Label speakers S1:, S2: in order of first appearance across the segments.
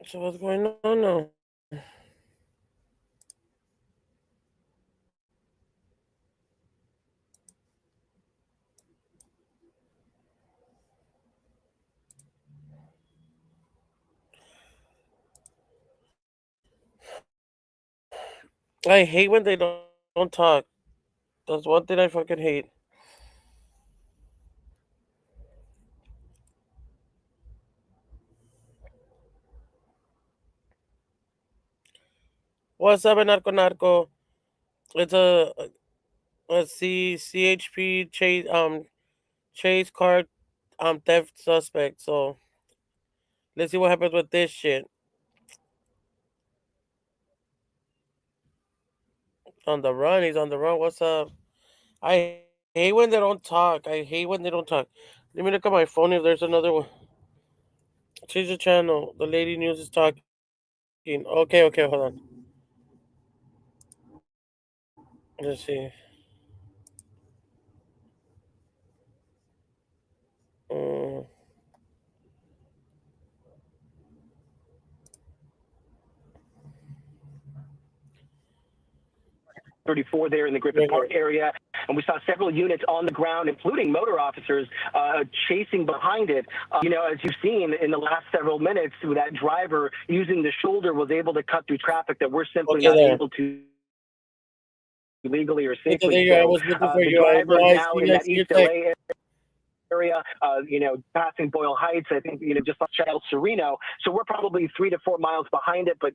S1: So what's going on now? I hate when they don't talk. That's one thing I fucking hate. What's up, Narco Narco? It's a CHP chase car theft suspect. So let's see what happens with this shit. On the run, he's on the run. What's up? I hate when they don't talk. I hate when they don't talk. Let me look at my phone if there's another one. Change the channel. The lady news is talking. Okay, hold on. Let's see. Mm.
S2: 34 there in the Griffith Park area, and we saw several units on the ground, including motor officers, chasing behind it. As you've seen in the last several minutes, that driver using the shoulder was able to cut through traffic that we're simply not able to legally or safely.
S1: I was looking for
S2: the
S1: you.
S2: driver now in that East LA area. Passing Boyle Heights, I think, just off El Sereno. So we're probably 3 to 4 miles behind it, but,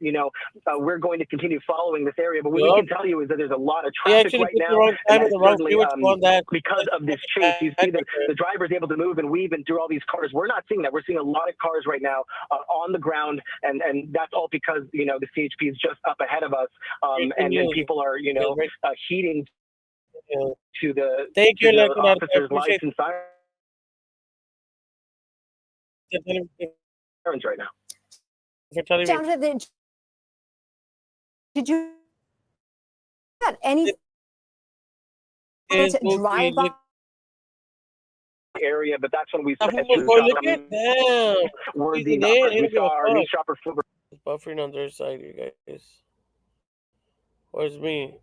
S2: we're going to continue following this area. But what we can tell you is that there's a lot of traffic right now. Because of this chase, you see that the driver's able to move and weave and through all these cars. We're not seeing that. We're seeing a lot of cars right now on the ground, and that's all because, the CHP is just up ahead of us, and people are, heeding to the, officer's license right now.
S3: Jonathan, did you have any drive by
S2: area? But that's when we saw
S1: worthy
S2: numbers. We saw our new shopper
S1: buffering on their side, you guys. Where's me?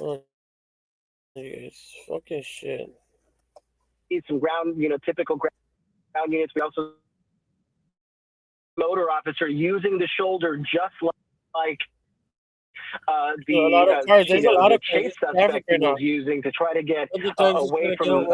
S1: Oh, it's fucking shit.
S2: Some ground, typical ground units. We also motor officer using the shoulder just like
S1: there's a lot of
S2: chase suspect was using to try to get away from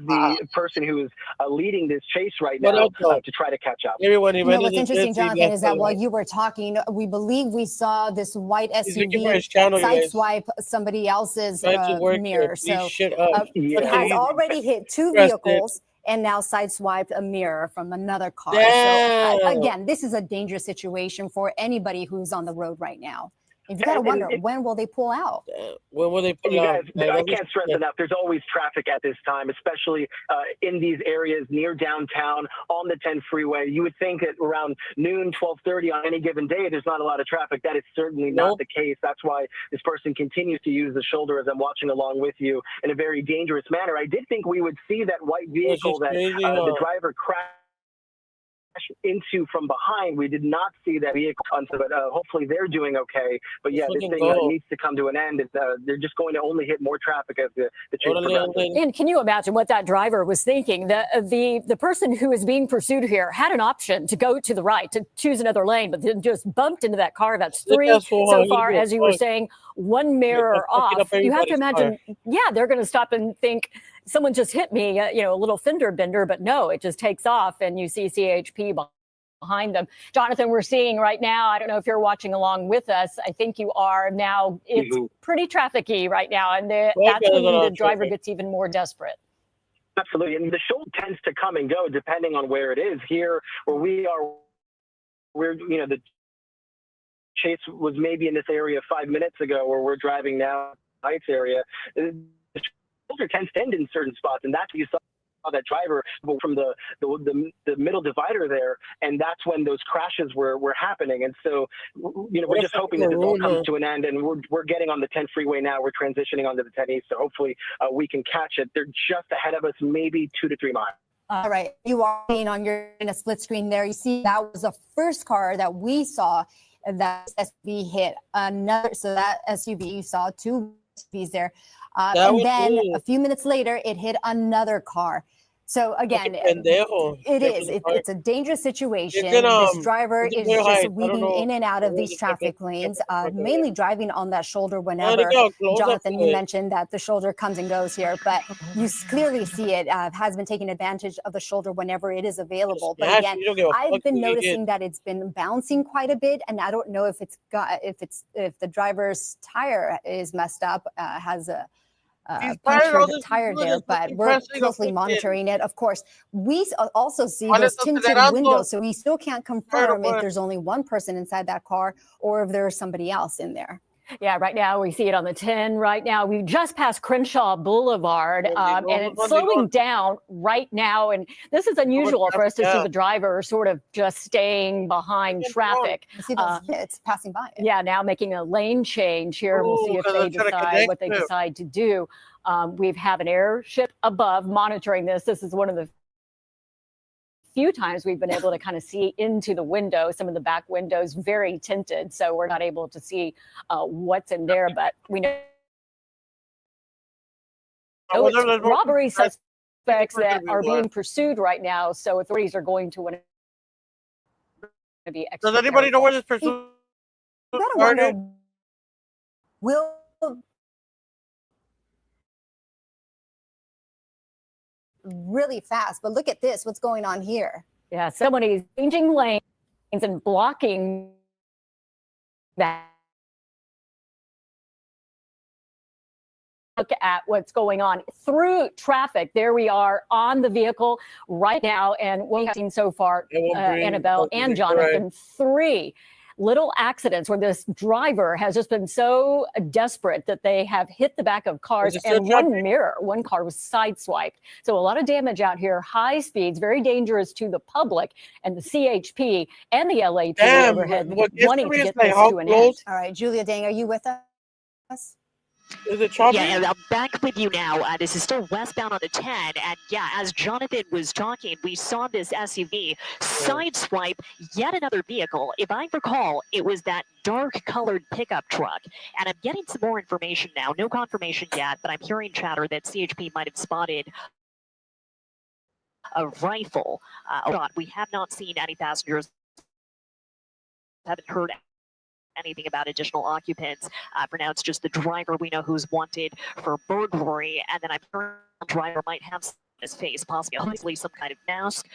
S2: the person who is leading this chase right now to try to catch up.
S3: What's interesting, Jonathan, is that while you were talking, we believe we saw this white SUV sideswipe somebody else's mirror. So it has already hit 2 vehicles and now sideswiped a mirror from another car. So again, this is a dangerous situation for anybody who's on the road right now. You've got to wonder, when will they pull out?
S1: When will they pull out?
S2: I can't stress enough, there's always traffic at this time, especially in these areas near downtown on the 10 freeway. You would think at around noon, 12:30 on any given day, there's not a lot of traffic. That is certainly not the case. That's why this person continues to use the shoulder as I'm watching along with you in a very dangerous manner. I did think we would see that white vehicle that the driver crashed into from behind. We did not see that vehicle, but hopefully they're doing okay. But yeah, this thing needs to come to an end. They're just going to only hit more traffic as the chase progresses.
S4: And can you imagine what that driver was thinking? The person who is being pursued here had an option to go to the right, to choose another lane, but then just bumped into that car. That's 3 so far, as you were saying, 1 mirror off. You have to imagine, they're going to stop and think, someone just hit me, a little fender bender, but no, it just takes off and you see CHP behind them. Jonathan, we're seeing right now, I don't know if you're watching along with us. I think you are now. It's pretty traffic-y right now, and that's when the driver gets even more desperate.
S2: Absolutely, and the shoulder tends to come and go depending on where it is. Here, where we are, the chase was maybe in this area 5 minutes ago, where we're driving now, Heights area. The shoulder tends to end in certain spots, and that's what you saw that driver from the middle divider there, and that's when those crashes were happening. And so, we're just hoping that this all comes to an end, and we're getting on the 10 freeway now. We're transitioning onto the 10 East, so hopefully we can catch it. They're just ahead of us, maybe 2 to 3 miles.
S3: All right, you are seeing on in a split screen there. You see that was the first car that we saw that SUV hit another. So that SUV, you saw 2 SUVs there. And then a few minutes later, it hit another car. So again, it's a dangerous situation. This driver is just weaving in and out of these traffic lanes, mainly driving on that shoulder whenever. Jonathan, you mentioned that the shoulder comes and goes here, but you clearly see it has been taking advantage of the shoulder whenever it is available. But again, I've been noticing that it's been bouncing quite a bit, and I don't know if if the driver's tire is messed up, has a punctured tire there, but we're closely monitoring it. Of course, we also see those tinted windows, so we still can't confirm if there's only one person inside that car or if there's somebody else in there.
S4: Yeah, right now we see it on the 10. Right now, we just passed Crenshaw Boulevard, and it's slowing down right now. And this is unusual for us to see the driver sort of just staying behind traffic.
S3: You see those hits passing by.
S4: Yeah, now making a lane change here. We'll see if they decide what they decide to do. We have an airship above monitoring this. This is one of the few times we've been able to kind of see into the window. Some of the back windows very tinted, so we're not able to see what's in there, but we know it's robbery suspects that are being pursued right now, so authorities are going to want to be extra.
S1: Does anybody know where this pursuit started?
S3: Will really fast, but look at this, what's going on here.
S4: Yeah, somebody's changing lanes and blocking that. Look at what's going on through traffic. There we are on the vehicle right now, and what we have seen so far, Annabelle and Jonathan, 3 little accidents where this driver has just been so desperate that they have hit the back of cars, and one car was sideswiped. So a lot of damage out here, high speeds, very dangerous to the public, and the CHP and the LAPD overhead wanting to get this to an end.
S3: All right, Julia Dang, are you with us?
S1: Is it choppy?
S5: Yeah, and I'm back with you now. This is still westbound on the 10. And yeah, as Jonathan was talking, we saw this SUV sideswipe yet another vehicle. If I recall, it was that dark-colored pickup truck. And I'm getting some more information now. No confirmation yet, but I'm hearing chatter that CHP might have spotted a rifle. We have not seen any passengers. Haven't heard anything about additional occupants. For now, it's just the driver we know who's wanted for burglary, and then I'm sure the driver might have his face, possibly some kind of mask,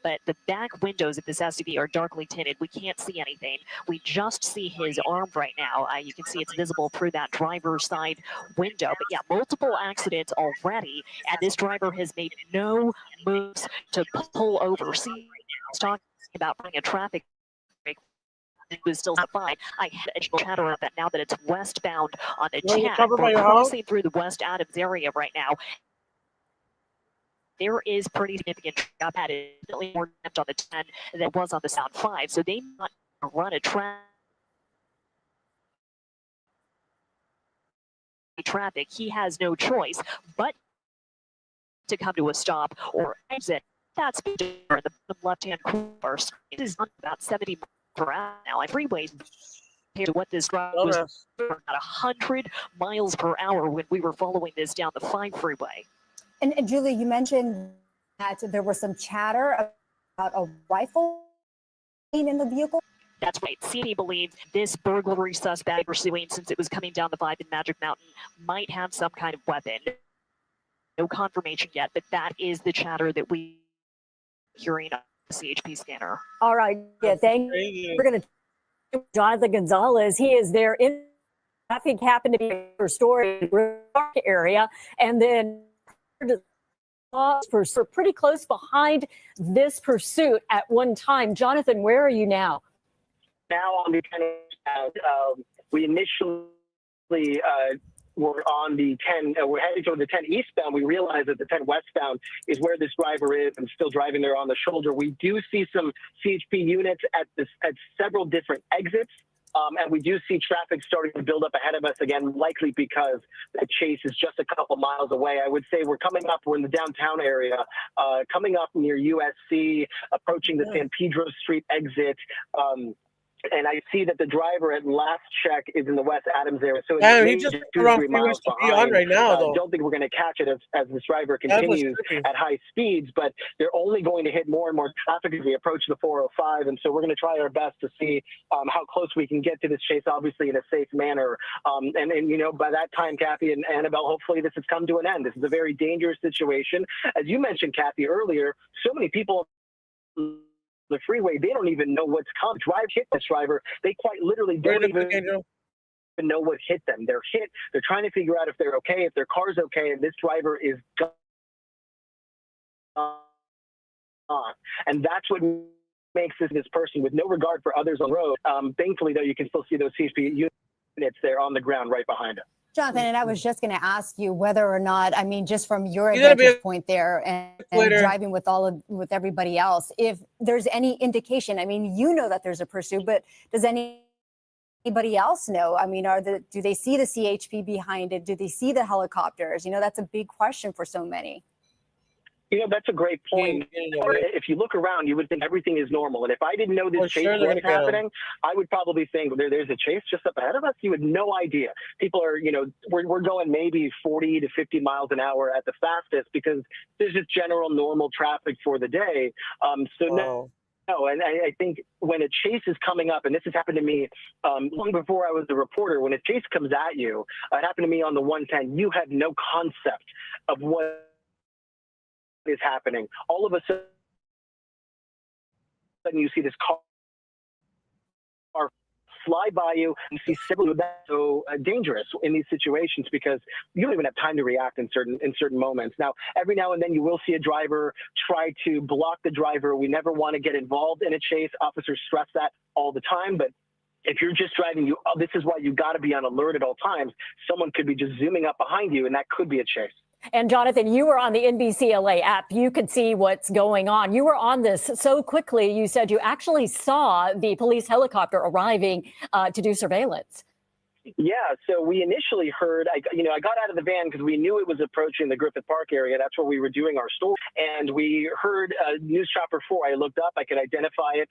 S5: but the back windows of this SUV are darkly tinted. We can't see anything. We just see his arm right now. You can see it's visible through that driver's side window, but yeah, multiple accidents already, and this driver has made no moves to pull over. See, he's talking about bringing a traffic break. It was still fine. I had additional chatter about that now that it's westbound on the 10. We're crossing through the West Adams area right now. There is pretty significant traffic. That is definitely more on the 10 than was on the South 5. So they not run a traffic. He has no choice but to come to a stop or exit. That's the left-hand corner. It is about 70 per hour now. And freeways to what this drive was about 100 miles per hour when we were following this down the 5 freeway.
S3: And Julie, you mentioned that there was some chatter about a rifle in the vehicle.
S5: That's right. CHP believes this burglary suspect pursuing, since it was coming down the 5 in Magic Mountain, might have some kind of weapon. No confirmation yet, but that is the chatter that we are hearing on the CHP scanner.
S4: All right. Yeah, thank you. We're going to Jonathan Gonzalez. He is there in traffic, happened to be in a story area, and then for pretty close behind this pursuit at one time. Jonathan, where are you now?
S2: Now on the we initially we're on the 10, we're heading toward the 10 eastbound, we realize that the 10 westbound is where this driver is and still driving there on the shoulder. We do see some CHP units at several different exits. And we do see traffic starting to build up ahead of us again, likely because the chase is just a couple miles away. I would say we're in the downtown area, coming up near USC, approaching the San Pedro Street exit. And I see that the driver at last check is in the West Adams area. So
S1: he just 2 or 3 miles behind. Right now, though.
S2: I don't think we're going to catch it as this driver continues at high speeds, but they're only going to hit more and more traffic as we approach the 405. And so we're going to try our best to see how close we can get to this chase, obviously in a safe manner. And you know, by that time, Kathy and Annabelle, hopefully this has come to an end. This is a very dangerous situation. As you mentioned, Kathy, earlier, so many people the freeway, they don't even know what's coming. Hit this driver. They quite literally don't even know what hit them. They're hit. They're trying to figure out if they're okay, if their car's okay, and this driver is gone. And that's what makes this person with no regard for others on the road. Thankfully, though, you can still see those CHP units there on the ground right behind him.
S3: Jonathan, and I was just going to ask you whether or not, I mean, just from your vantage point there and driving with with everybody else, if there's any indication. I mean, you know that there's a pursuit, but does anybody else know? I mean, do they see the CHP behind it? Do they see the helicopters? You know, that's a big question for so many.
S2: You know, that's a great point. If you look around, you would think everything is normal. And if I didn't know this chase was happening, I would probably think there's a chase just up ahead of us. You had no idea. People are, you know, we're going maybe 40 to 50 miles an hour at the fastest because there's just general normal traffic for the day. No, and I think when a chase is coming up, and this has happened to me long before I was a reporter, when a chase comes at you, it happened to me on the 110, you had no concept of what is happening. All of a sudden you see this car fly by you and see several of that. So dangerous in these situations because you don't even have time to react in certain moments. Now, every now and then you will see a driver try to block the driver. We never want to get involved in a chase. Officers stress that all the time, but if you're just driving, this is why you got to be on alert at all times. Someone could be just zooming up behind you, and that could be a chase.
S4: And Jonathan, you were on the NBC LA app. You could see what's going on. You were on this so quickly. You said you actually saw the police helicopter arriving to do surveillance.
S2: Yeah, so we initially heard, I got out of the van because we knew it was approaching the Griffith Park area. That's where we were doing our story. And we heard News Chopper 4. I looked up, I could identify it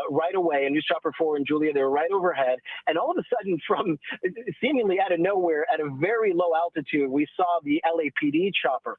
S2: right away. And News Chopper 4 and Julia, they were right overhead. And all of a sudden, from seemingly out of nowhere, at a very low altitude, we saw the LAPD chopper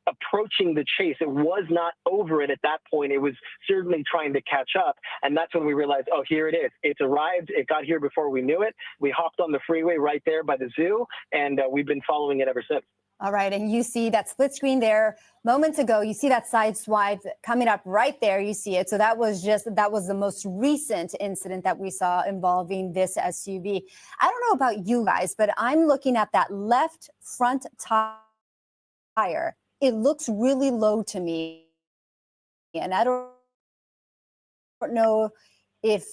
S2: approaching the chase. It was not over it at that point. It was certainly trying to catch up. And that's when we realized, oh, here it is. It's arrived. It got here before we knew it. We hopped on the freeway right there by the zoo, and we've been following it ever since.
S3: All right. And you see that split screen there moments ago. You see that side swipe coming up right there. You see it. So that was the most recent incident that we saw involving this SUV. I don't know about you guys, but I'm looking at that left front tire. It looks really low to me. And I don't know if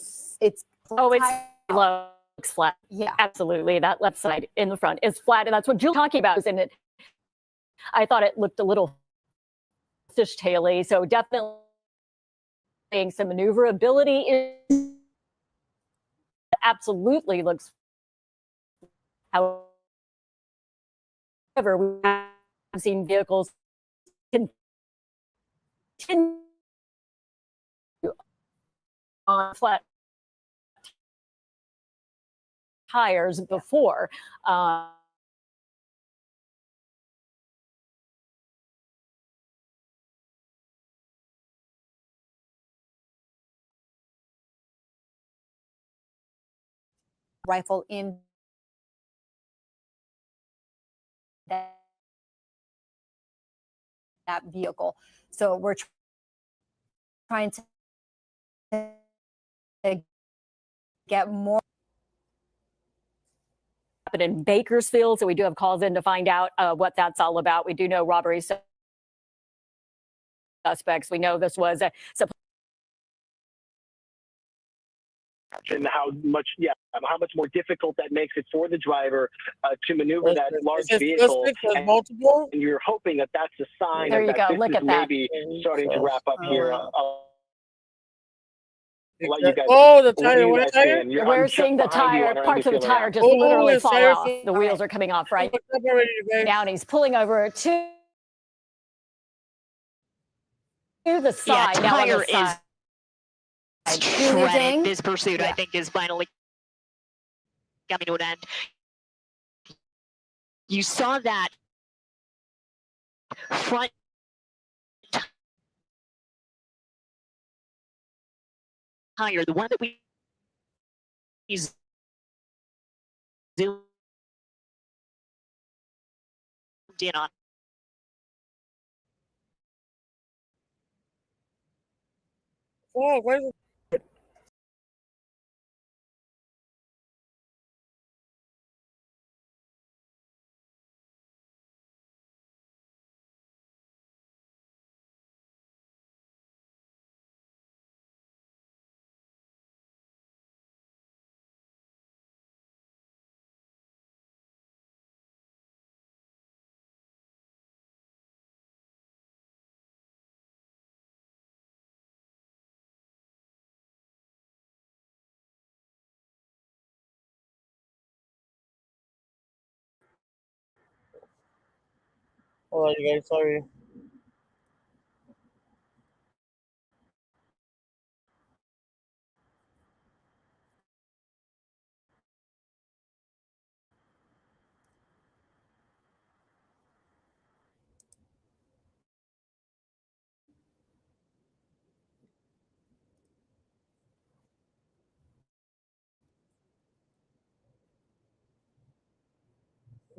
S3: it's
S4: low. Looks flat. Yeah, absolutely. That left side in the front is flat. And that's what Julie's talking about. And I thought it looked a little fishtaily. So definitely some maneuverability absolutely looks. However, we have seen vehicles continue on flat tires before.
S3: Rifle in that vehicle. So we're trying to get more.
S4: In Bakersfield, so we do have calls in to find out what that's all about. We do know robbery suspects. We know this was a
S2: how much more difficult that makes it for the driver to maneuver that large vehicle. And you're hoping that that's a sign
S4: there you
S2: that
S4: go.
S2: this
S4: Look
S2: is
S4: at that.
S2: maybe starting to wrap up here. Let you guys,
S1: the tire. What tire?
S4: We're seeing the tire, parts of the tire just literally fall off. The wheels are coming off right now, and he's pulling over to the side.
S5: Yeah, tire is shredded. This pursuit, I think, is finally coming to an end. You saw that front tire, the one that we zoomed in on.
S1: Oh, where's it? Hold on, you guys. Sorry.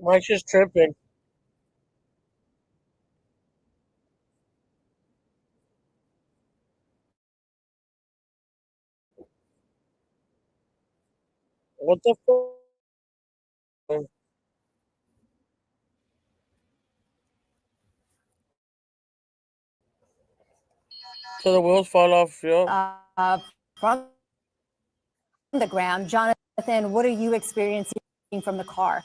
S1: My shit's tripping. What the fuck? So the wheels fall off,
S3: From the ground. Jonathan, what are you experiencing from the car?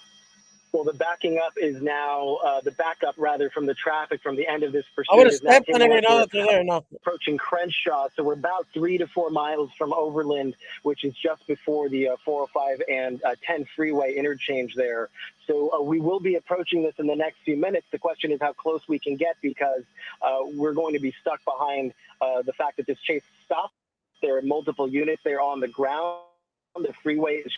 S2: Well, the backing up is now the backup rather from the traffic from the end of this pursuit.
S1: I would have stepped on it right now. There now.
S2: Approaching Crenshaw, so we're about 3 to 4 miles from Overland, which is just before the 405 and 10 freeway interchange there. So we will be approaching this in the next few minutes. The question is how close we can get, because we're going to be stuck behind the fact that this chase stopped. There are multiple units there on the ground. The freeway is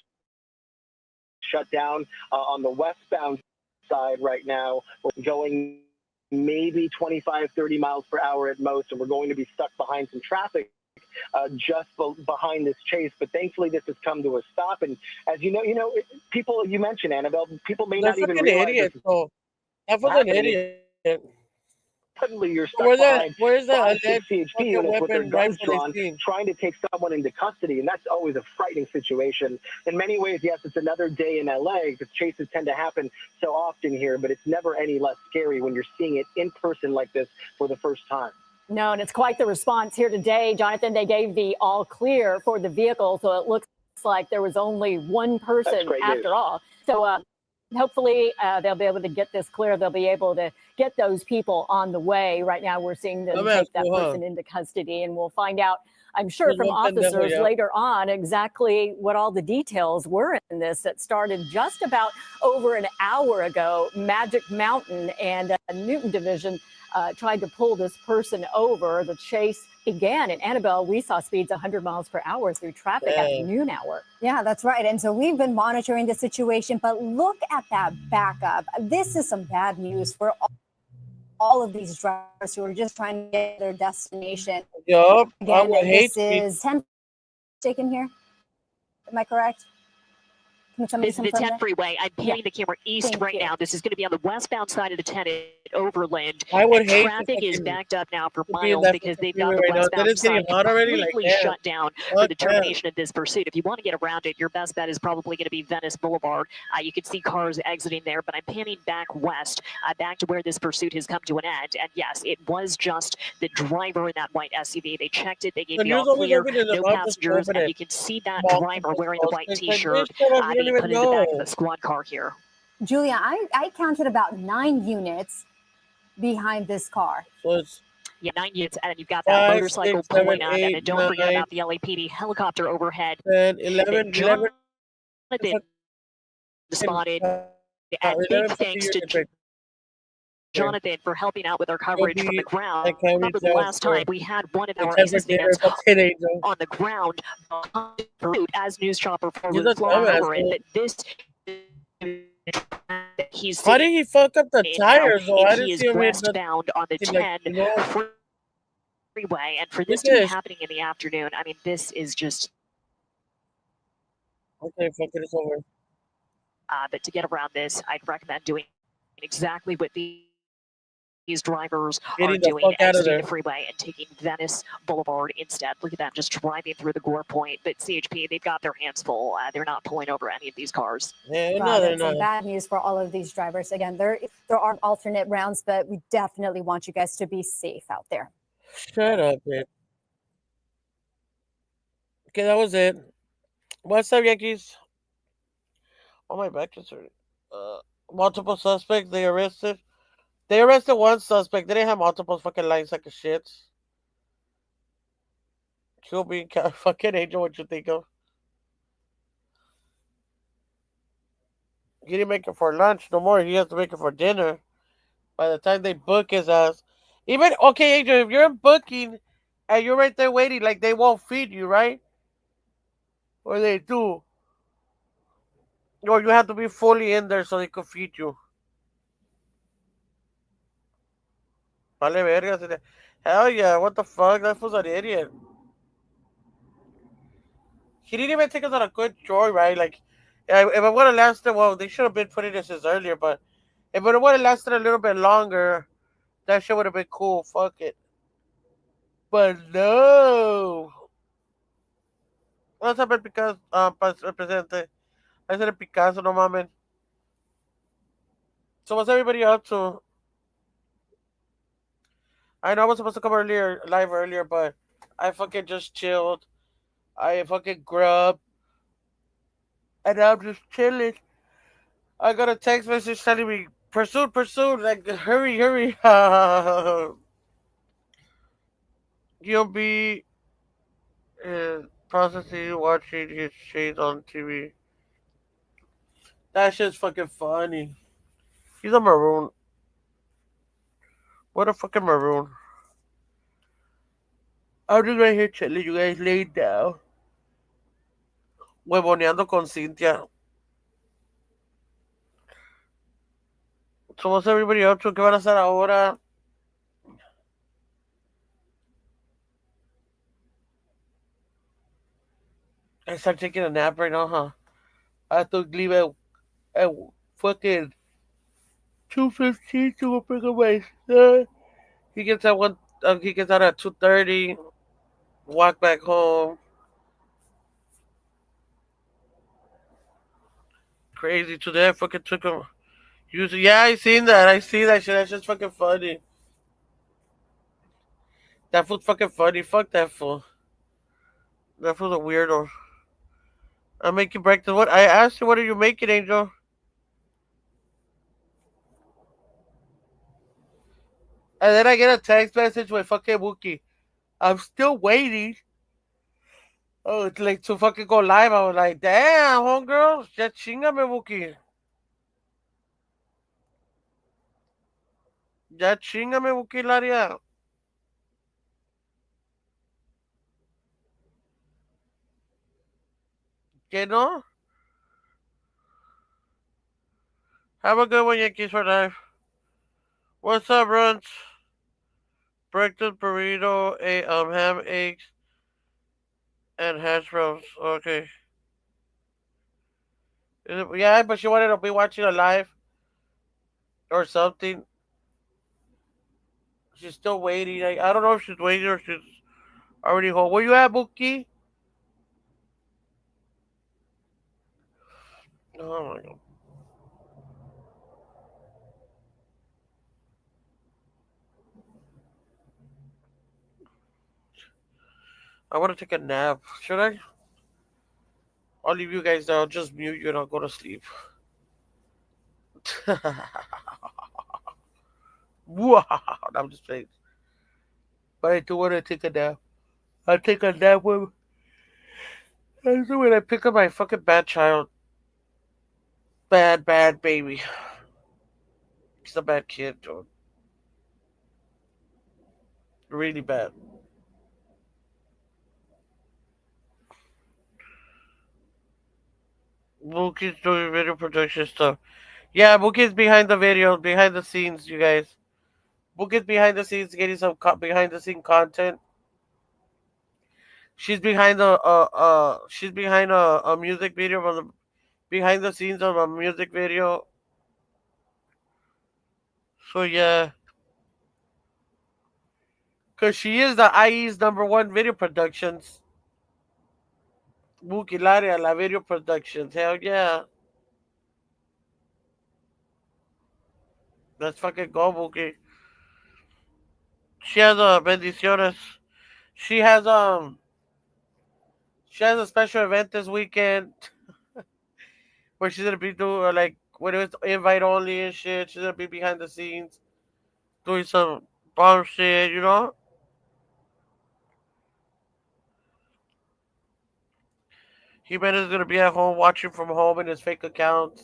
S2: shut down on the westbound side right now. We're going maybe 25, 30 miles per hour at most, and we're going to be stuck behind some traffic just behind this chase. But thankfully, this has come to a stop. And as you know, people, you mentioned, Annabelle, people may not even realize
S1: idiot. So that was an idiot.
S2: Suddenly you're stuck behind
S1: where's that
S2: CHP units with their guns drawn, trying to take someone into custody, and that's always a frightening situation. In many ways, yes, it's another day in LA because chases tend to happen so often here, but it's never any less scary when you're seeing it in person like this for the first time.
S4: No, and it's quite the response here today, Jonathan. They gave the all clear for the vehicle, so it looks like there was only one person after all. So hopefully they'll be able to get this clear. They'll be able to get those people on the way. Right now, we're seeing them take that person into custody, and we'll find out, I'm sure, from officers later on exactly what all the details were in this. That started just about over an hour ago. Magic Mountain and Newton Division tried to pull this person over. The chase began. And Annabelle, we saw speeds 100 miles per hour through traffic at the noon hour.
S3: Yeah, that's right. And so we've been monitoring the situation, but look at that backup. This is some bad news for all of these drivers who are just trying to get their destination.
S1: Yup.
S3: Again, this is 10 taken here. Am I correct?
S5: This is the 10 freeway. I'm panning the camera east now. This is going to be on the westbound side of the 10 at Overland.
S1: I would hate
S5: traffic is backed up now for miles because they've got the westbound side completely shut down for the termination of this pursuit. If you want to get around it, your best bet is probably going to be Venice Boulevard. You can see cars exiting there, but I'm panning back west, back to where this pursuit has come to an end. And yes, it was just the driver in that white SUV. They checked it. They gave the all clear, no passengers, and you can see that driver wearing the white T-shirt being put in the back of the squad car here.
S3: Julia, I counted about 9 units behind this car.
S1: So it's
S5: 9 units, and you've got that motorcycle pulling up, and don't forget about the LAPD helicopter overhead.
S1: 10, 11,
S5: Jonathan spotted, and big thanks to Jonathan for helping out with our coverage from the ground. Remember the last time we had one of our assistants on the ground as News Chopper 4 was flying over it, but this
S1: Why did he fuck up the tires though? I didn't
S5: he is
S1: see him
S5: westbound on the 10 freeway, and for this to be happening in the afternoon, I mean, this is just
S1: okay. Fuck it, it's over.
S5: But to get around this, I'd recommend doing exactly what these drivers are doing, exiting the freeway and taking Venice Boulevard instead. Look at them just driving through the Gore Point. But CHP, they've got their hands full. They're not pulling over any of these cars.
S1: Yeah, no, they're not.
S3: Bad news for all of these drivers. Again, there are alternate rounds, but we definitely want you guys to be safe out there.
S1: Shut up, man. Okay, that was it. What's up, Yankees? Oh, my back is hurting. Multiple suspects, they arrested. They arrested one suspect. They didn't have multiple fucking lines like a shit. Kill me, fucking Angel, what you think of? He didn't make it for lunch no more. He has to make it for dinner. By the time they book his ass. Even, okay, Angel, if you're in booking and you're right there waiting, like they won't feed you, right? Or they do. Or you have to be fully in there so they can feed you. Vale verga. Hell yeah, what the fuck? That was an idiot. He didn't even take us on a good joy, right? Like, if it would have lasted, well, they should have been putting this earlier, but if it would have lasted a little bit longer, that shit would have been cool. Fuck it. But no. What's up, Picasso? Presidente. I said Picasso, no mames. So what's everybody up to? I know I was supposed to come live earlier, but I fucking just chilled. I fucking grubbed. And I'm just chilling. I got a text message telling me, pursuit, like, hurry. You'll be processing watching his shades on TV. That shit's fucking funny. He's a maroon. What a fucking maroon. I'm just right here chilling. You guys laid down. Huevoneando con Cintia. So what's everybody up to? ¿Qué van a hacer ahora? I start taking a nap right now, huh? I have to leave at fucking 2:15 to go pick up my son. He gets out he gets out at 2:30. Walk back home. Crazy. Today I fucking took him. Yeah, I seen that. I see that shit. That's just fucking funny. That fool's fucking funny. Fuck that fool. That fool's a weirdo. I'm making breakfast. What? I asked you, what are you making, Angel? And then I get a text message with fucking Wookie. I'm still waiting. Oh, it's like to fucking go live. I was like, damn, homegirl. Ya chingame, Wookie. Ya chingame, Wookie Laria. ¿Qué no? Have a good one, Yankees for life. What's up, Runs? Breakfast burrito, ham, eggs, and hash browns. Okay. Yeah, but she wanted to be watching a live or something. She's still waiting. I don't know if she's waiting or she's already home. Where you at, Mookie? Oh my god. I want to take a nap. Should I? I'll leave you guys there. I'll just mute you and I'll go to sleep. Wow. I'm just playing. But I do want to take a nap. I'll take a nap when I pick up my fucking bad child. Bad baby. He's a bad kid, dude. Really bad. Mookie's doing video production stuff. Yeah, Mookie's behind the video, behind the scenes, you guys. Mookie's behind the scenes getting some behind the scene content. She's behind a music video from the behind the scenes of a music video. So yeah. Cause she is the IE's #1 video productions. Mookie Laria, La Video Productions. Hell yeah. Let's fucking go, Mookie. She has a bendiciones. She has she has a special event this weekend where she's gonna be doing like when it was invite only and shit. She's gonna be behind the scenes doing some bomb shit, you know. Jimenez is gonna be at home watching from home in his fake accounts.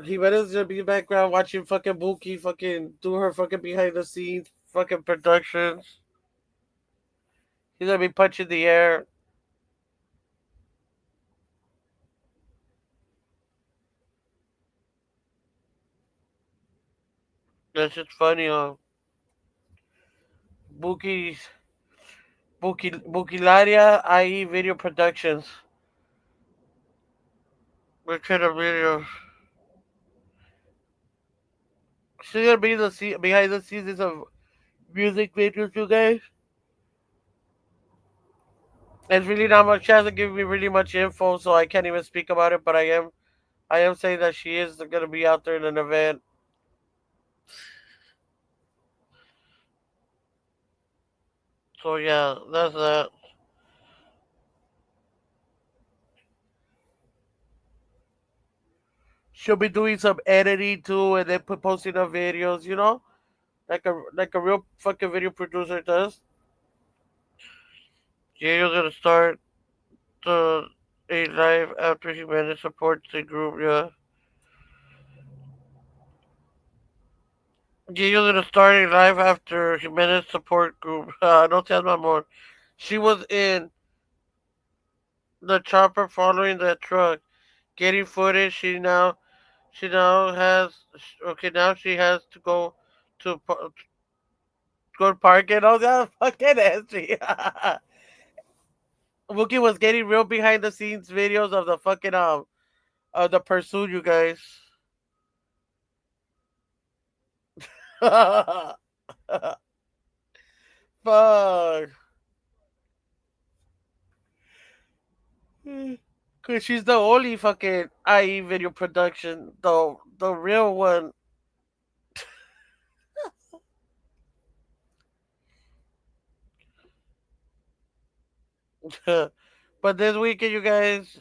S1: Jimenez is gonna be in the background watching fucking Mookie fucking do her fucking behind the scenes fucking productions. He's gonna be punching the air. That's just funny, Mookie's Bookilaria IE Video Productions. What kind of videos? She's gonna be behind the scenes of music videos, you guys. It's really not much. She hasn't given me really much info, so I can't even speak about it. But I am saying that she is gonna be out there in an event. So yeah, that's that. She'll be doing some editing too, and then posting her videos. You know, like a real fucking video producer does. Diego's gonna start the a live after Jimenez supports the group. Yeah. Diego's gonna start a live after Jimenez support group. No tell my more. She was in the chopper following the truck, getting footage. She now has okay. Now she has to to go park it. Oh, that fucking history. Mookie was getting real behind the scenes videos of the fucking of the pursuit, you guys. Fuck. Cause she's the only fucking IE video production, the real one. But this weekend, you guys,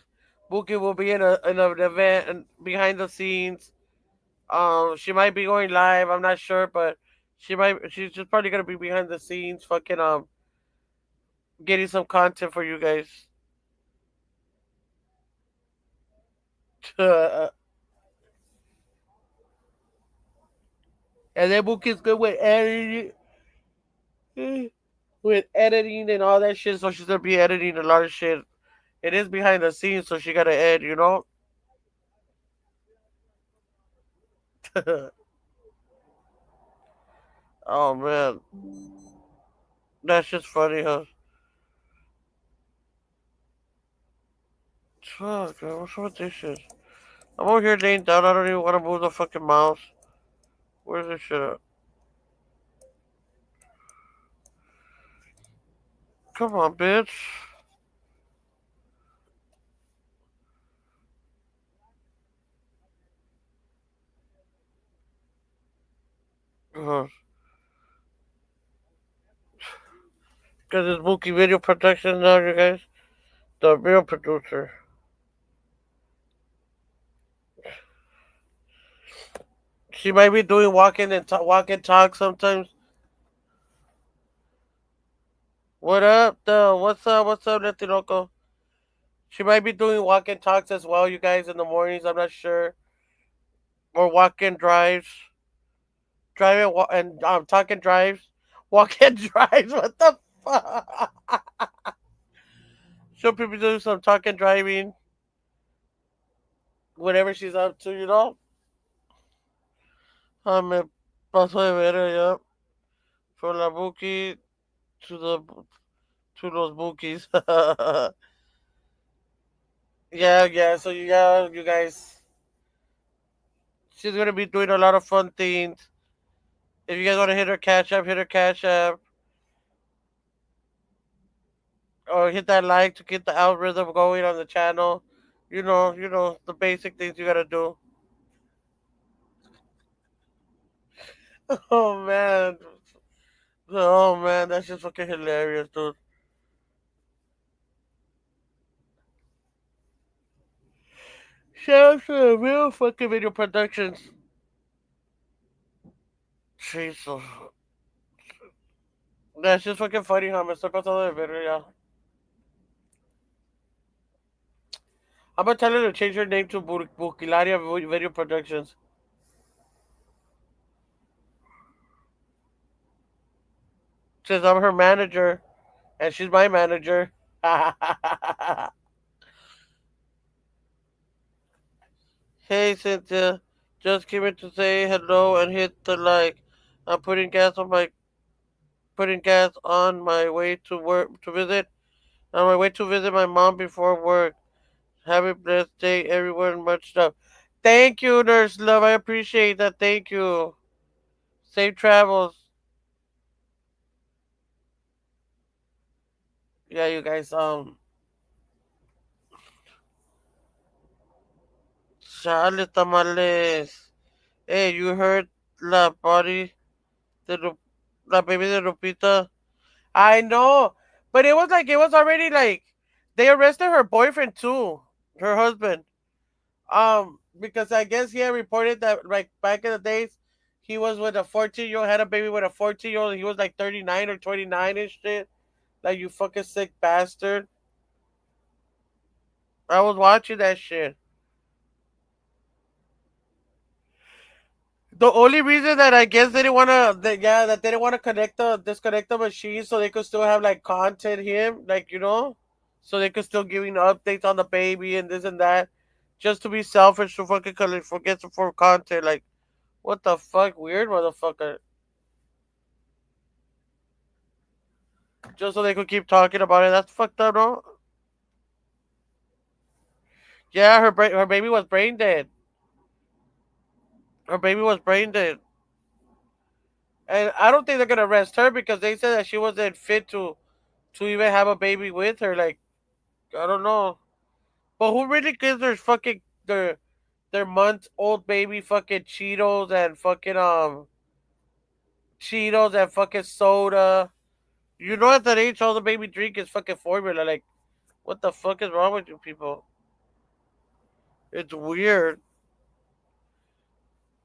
S1: Mookie will be in an event and behind the scenes. She might be going live. I'm not sure, but she's just probably gonna be behind the scenes, fucking getting some content for you guys. And then Mookie's good with editing, and all that shit. So she's gonna be editing a lot of shit. It is behind the scenes, so she gotta edit, you know. Oh man, that's just funny, huh? Fuck, man, what's up with this shit? I'm over here laying down. I don't even want to move the fucking mouse. Where's this shit at? Come on, bitch. Because it's Mookie Video Production now, you guys. The real producer. She might be doing walk and talk sometimes. What up, though? What's up? What's up, Netinoco? She might be doing walk and talks as well, you guys, in the mornings. I'm not sure. Or walk and drives. Driving and talking drives. Walk and drives. What the fuck? She'll be doing some talking driving. Whatever she's up to, you know? Me paso de ver ya. From la Buki to the to los Bukis. yeah. So you guys. She's gonna be doing a lot of fun things. If you guys want to hit her cash app, hit her cash app. Or hit that like to get the algorithm going on the channel. You know the basic things you gotta do. Oh man. Oh man, that's just fucking hilarious, dude. Shout out to the real fucking video productions. Jesus. That's just fucking funny, huh? Me estoy pasando de verga ya. I'm gonna tell her to change her name to Bukilaria Video Productions. Since I'm her manager, and she's my manager. Hey Cynthia, just came in to say hello and hit the like. I'm putting gas on my way to work to visit. On my way to visit my mom before work. Have a blessed day, everyone. Much love. Thank you, Nurse Love. I appreciate that. Thank you. Safe travels. Yeah, you guys. Chale tamales. Hey, you heard la body la baby de Lupita? I know, but it was already like they arrested her boyfriend too, her husband. Because I guess he had reported that like back in the days, he was with a 14-year-old, had a baby with a 14-year-old. He was like 39 or 29 and shit. Like you fucking sick bastard. I was watching that shit. The only reason that I guess they didn't want to, that they didn't want to disconnect the machine so they could still have like content him, like so they could still giving updates on the baby and this and that, just to be selfish to fucking forget some for content. Like, what the fuck, weird motherfucker. Just so they could keep talking about it. That's fucked up, no? Yeah, her baby was brain dead. Her baby was brain dead. And I don't think they're gonna arrest her because they said that she wasn't fit to even have a baby with her. Like, I don't know. But who really gives their month old baby fucking Cheetos and fucking soda? You know at that age all the baby drink is fucking formula. Like, what the fuck is wrong with you people? It's weird.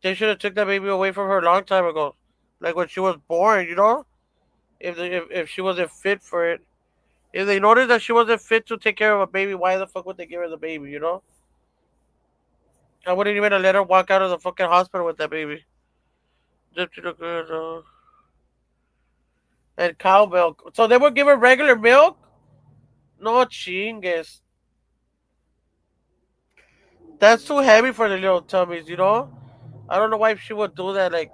S1: They should have took that baby away from her a long time ago. Like when she was born, If she wasn't fit for it. If they noticed that she wasn't fit to take care of a baby, why the fuck would they give her the baby, I wouldn't even let her walk out of the fucking hospital with that baby. And cow milk. So they would give her regular milk? No chingues. That's too heavy for the little tummies, I don't know why she would do that. Like,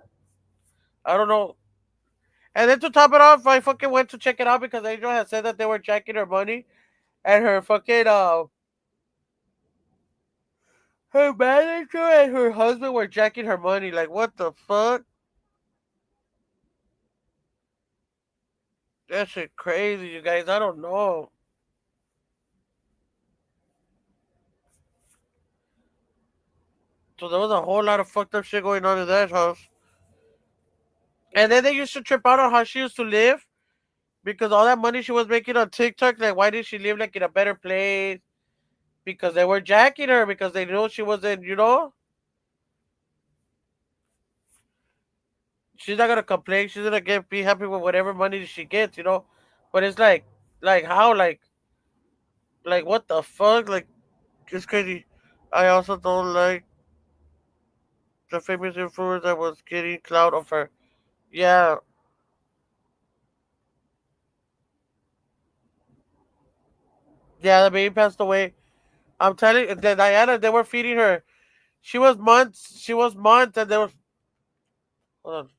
S1: I don't know. And then to top it off, I fucking went to check it out because Angel had said that they were jacking her money, and her fucking her manager and her husband were jacking her money. Like, what the fuck? That shit crazy, you guys. I don't know. So there was a whole lot of fucked up shit going on in that house. And then they used to trip out on how she used to live because all that money she was making on TikTok, like, why did she live like in a better place? Because they were jacking her because they knew she wasn't, she's not gonna complain. She's gonna be happy with whatever money she gets, But it's like how, like what the fuck, like it's crazy. I also don't like the famous influencer that was getting clout of her. Yeah, yeah, the baby passed away. I'm telling you, Diana, they were feeding her. She was months. She was months, and they were. Hold on.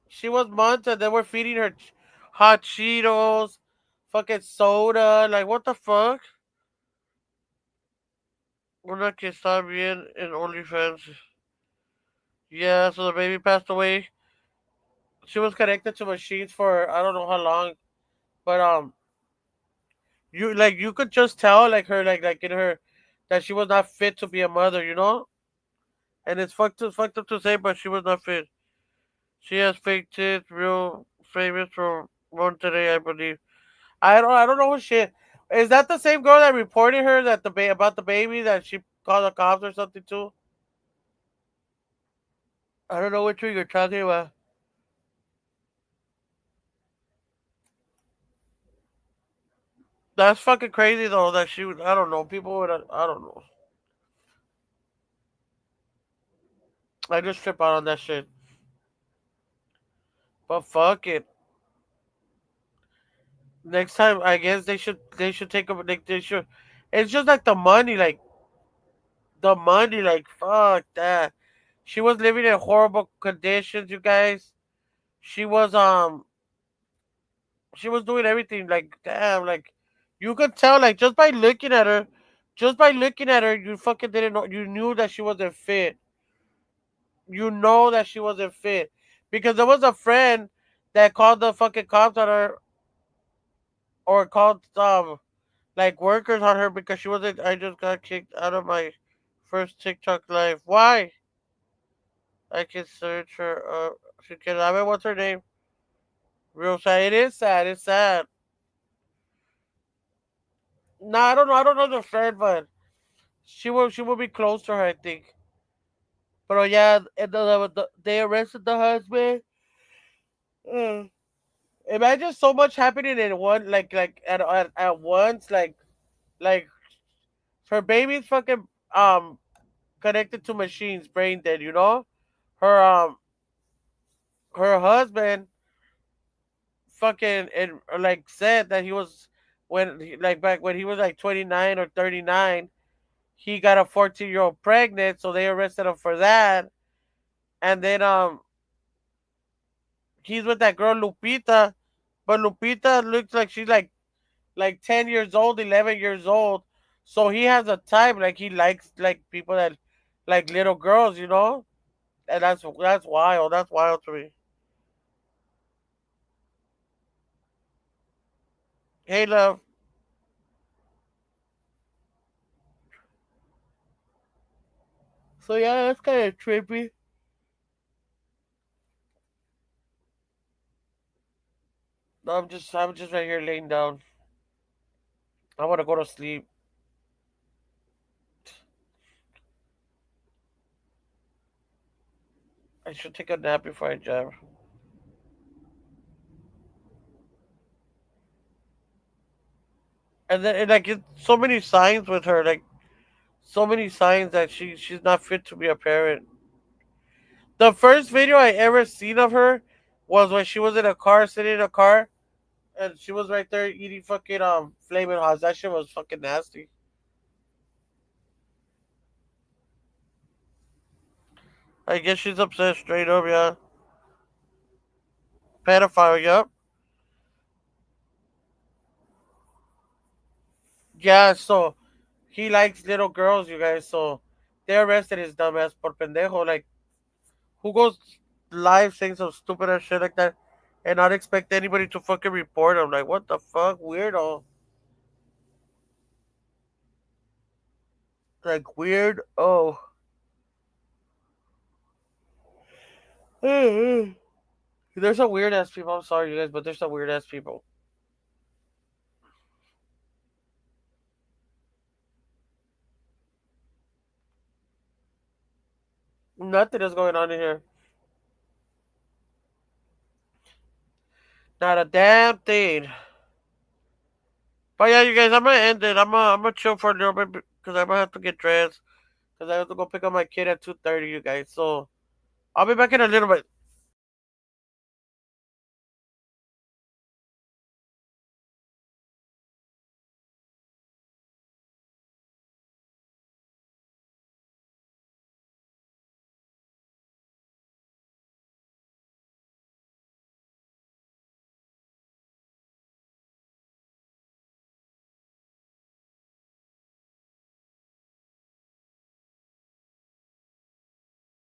S1: She was months, and they were feeding her hot Cheetos, fucking soda. Like, what the fuck? Una que está bien in OnlyFans. Yeah, so the baby passed away. She was connected to machines for I don't know how long, but you could just tell her like in her that she was not fit to be a mother. And it's fucked up to say, but she was not fit. She has fake tits, real famous from Monterrey, I believe. I don't know who she is. That the same girl that reported her that about the baby that she called the cops or something too? I don't know which one you're talking about. That's fucking crazy though. That she would. I don't know. People would. I don't know. I just trip out on that shit. But fuck it. Next time, I guess they should take a like they should. It's just like the money, fuck that. She was living in horrible conditions, you guys. She was she was doing everything like damn, like you could tell like just by looking at her, you fucking didn't know, you knew that she wasn't fit. You know that she wasn't fit because there was a friend that called the fucking cops on her or called like workers on her because she wasn't. I just got kicked out of my first TikTok live. Why? I can search her. She can. I mean, what's her name? Real sad. It is sad. It's sad. No, I don't know. I don't know the friend, but she will be close to her, I think. But yeah, and they arrested the husband. Uh, Imagine so much happening in one at once. Like her baby's fucking connected to machines, brain dead. Her her husband fucking and like said that he was like back when he was like 29 or 39, he got a 14-year-old pregnant, so they arrested him for that. And then he's with that girl Lupita, but Lupita looks like she's like 10 years old, 11 years old. So he has a type, like he likes like people that like little girls. And that's wild. That's wild to me. Hey, love. So yeah, that's kind of trippy. No, I'm just right here laying down. I want to go to sleep. I should take a nap before I jam. And then like it's so many signs with her, like so many signs that she's not fit to be a parent. The first video I ever seen of her was when she was in a car, sitting in a car, and she was right there eating fucking flaming hots. That shit was fucking nasty. I guess she's upset straight up, yeah. Pedophile, yep. Yeah, so he likes little girls, you guys, so they arrested his dumbass por pendejo. Like, who goes live saying some stupid ass shit like that and not expect anybody to fucking report him? Like, what the fuck? Weirdo. Like, weird. Oh. There's some weird ass people. I'm sorry, you guys, but there's some weird ass people. Nothing is going on in here. Not a damn thing. But yeah, you guys, I'm gonna end it. I'm gonna chill for a little bit because I'm gonna have to get dressed because I have to go pick up my kid at 2:30. You guys, so I'll be back in a little bit.